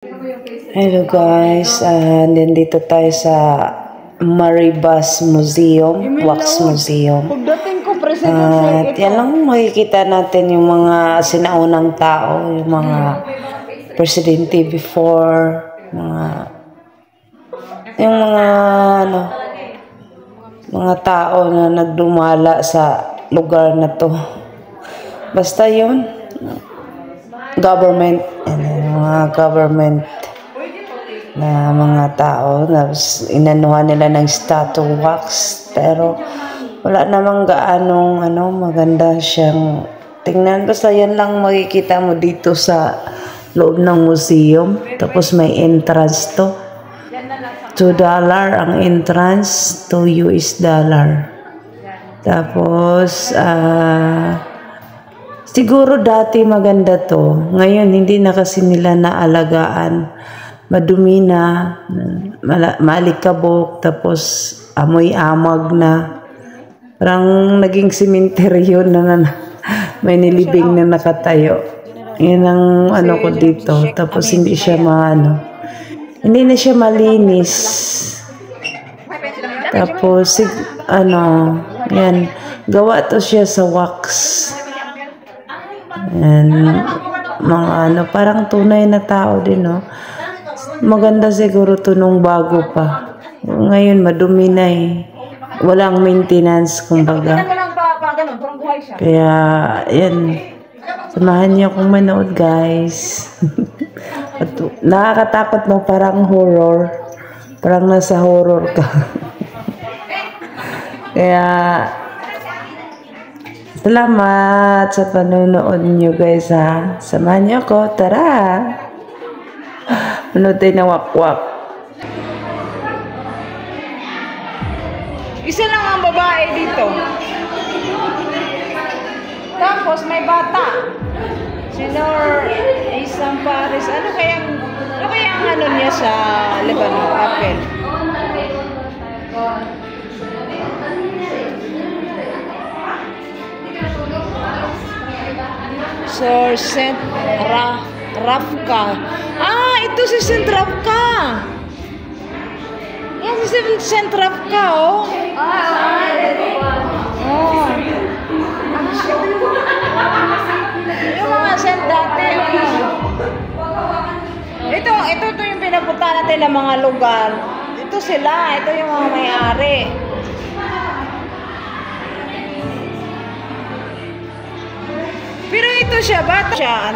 Hello guys, nandito tayo sa Maribas Museum, Wax Museum. At yan lang makikita natin yung mga sinaunang tao, yung mga presidente before, yung mga tao na nagdumala sa lugar na to. Basta yun, government, mga government na mga tao na inanuhan nila ng statue wax, pero wala namang gaanong maganda siyang tingnan. Basta yan lang makikita mo dito sa loob ng museum. Tapos may entrance to, $2 ang entrance, $2 US. Tapos siguro dati maganda to, ngayon hindi na kasi nila naalagaan. Madumi na, malikabok, tapos amoy amag na. Parang naging simenteryo na may nilibing na nakatayo. Yan ang ko dito. Tapos hindi siya hindi na siya malinis. Tapos yan, gawa to siya sa wax. Yan, mga parang tunay na tao din, no? Maganda siguro to nung bago pa. Ngayon madumi na walang maintenance kumbaga. Kaya yan, samahan niyo akong manood guys. Nakakatakot mo, parang horror, parang nasa horror ka. Kaya salamat sa panonood niyo guys, ha. Samahan niyo ako, tara. Manood tayo ng wakwak. Isa lang ang babae dito. Tapos may bata. Senor Isang Paris. Ano kaya ang niya sa Lebanon? Apple. Sir Saint Rafka. Ito si Saint Rafka. Yan si Saint Rafka, oh. Yung mga Saint dati, Ito yung pinapunta natin ng mga lugar. Ito sila. Ito yung mga may-ari. Pero ito siya, bata siya,